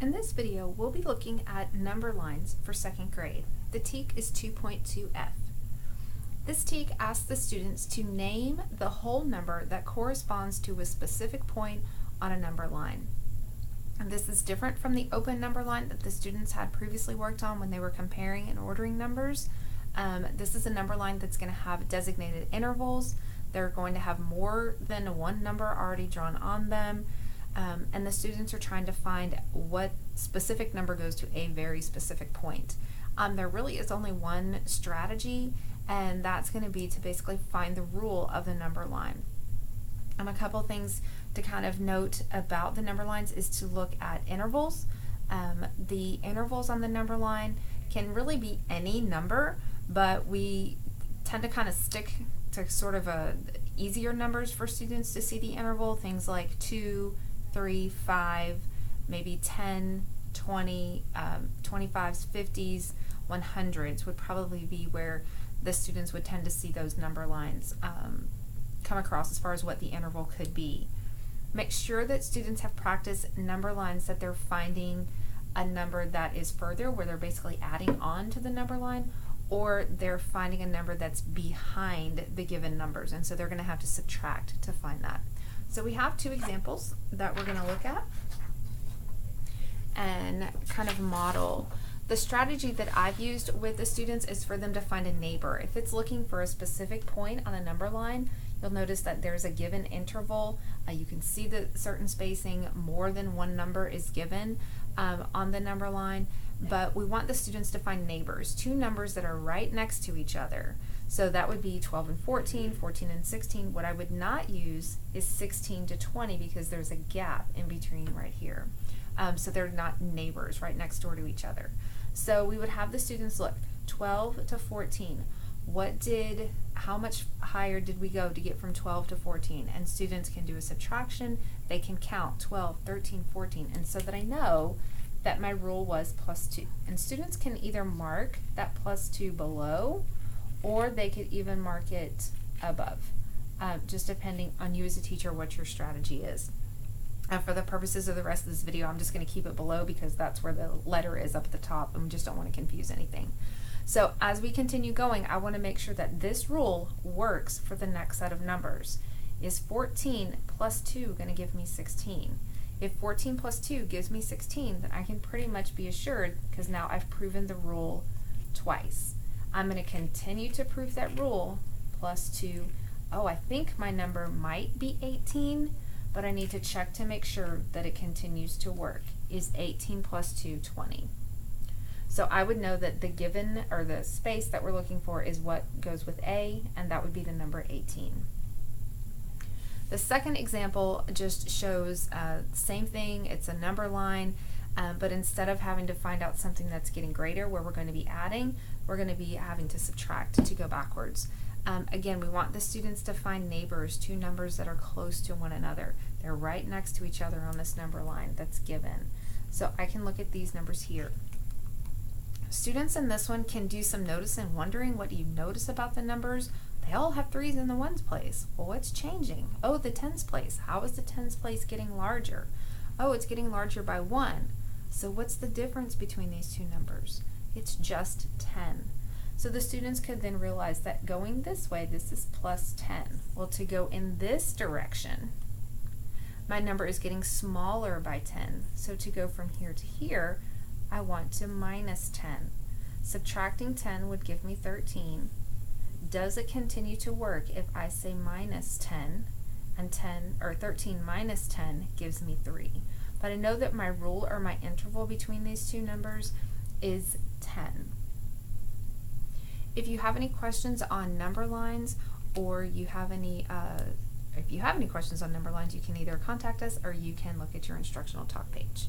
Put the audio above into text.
In this video, we'll be looking at number lines for second grade. The TEK is 2.2F. This TEK asks the students to name the whole number that corresponds to a specific point on a number line. And this is different from the open number line that the students had previously worked on when they were comparing and ordering numbers. This is a number line that's going to have designated intervals. They're going to have more than one number already drawn on them. And the students are trying to find what specific number goes to a very specific point. There really is only one strategy, and that's going to be to basically find the rule of the number line. A couple things to kind of note about the number lines is to look at intervals. The intervals on the number line can really be any number, but we tend to kind of stick to sort of easier numbers for students to see the interval, things like 2, 3, 5, maybe 10, 20, 25s, 50s, 100s would probably be where the students would tend to see those number lines come across as far as what the interval could be. Make sure that students have practiced number lines that they're finding a number that is further, where they're basically adding on to the number line, or they're finding a number that's behind the given numbers, and so they're going to have to subtract to find that. So we have two examples that we're going to look at and kind of model. The strategy that I've used with the students is for them to find a neighbor. If it's looking for a specific point on a number line, you'll notice that there's a given interval. You can see the certain spacing, more than one number is given on the number line, but we want the students to find neighbors, two numbers that are right next to each other. So that would be 12 and 14, 14 and 16. What I would not use is 16 to 20 because there's a gap in between right here. So they're not neighbors right next door to each other. So we would have the students look, 12 to 14. How much higher did we go to get from 12 to 14? And students can do a subtraction. They can count 12, 13, 14. And so that I know that my rule was +2. And students can either mark that +2 below, or they could even mark it above, just depending on you as a teacher what your strategy is. For the purposes of the rest of this video, I'm just going to keep it below because that's where the letter is up at the top, and we just don't want to confuse anything. So as we continue going, I want to make sure that this rule works for the next set of numbers. Is 14 plus 2 going to give me 16? If 14 plus 2 gives me 16, then I can pretty much be assured, because now I've proven the rule twice. I'm going to continue to prove that rule, +2. Oh, I think my number might be 18, but I need to check to make sure that it continues to work. Is 18 plus 2 20? So I would know that the given, or the space that we're looking for, is what goes with A, and that would be the number 18. The second example just shows same thing. It's a number line, but instead of having to find out something that's getting greater where we're going to be adding, we're going to be having to subtract to go backwards. Again, we want the students to find neighbors, two numbers that are close to one another. They're right next to each other on this number line that's given. So I can look at these numbers here. Students in this one can do some noticing, wondering what you notice about the numbers. They all have 3s in the 1s place. Well, what's changing? Oh, the 10s place. How is the 10s place getting larger? Oh, it's getting larger by 1. So what's the difference between these two numbers? It's just 10. So the students could then realize that going this way, this is +10. Well, to go in this direction, my number is getting smaller by 10. So to go from here to here, I want to -10. Subtracting 10 would give me 13. Does it continue to work if I say -10 and 13 minus 10 gives me 3? But I know that my rule, or my interval between these two numbers, is 10. If you have any questions on number lines, or you have any if you have any questions on number lines, you can either contact us or you can look at your instructional talk page.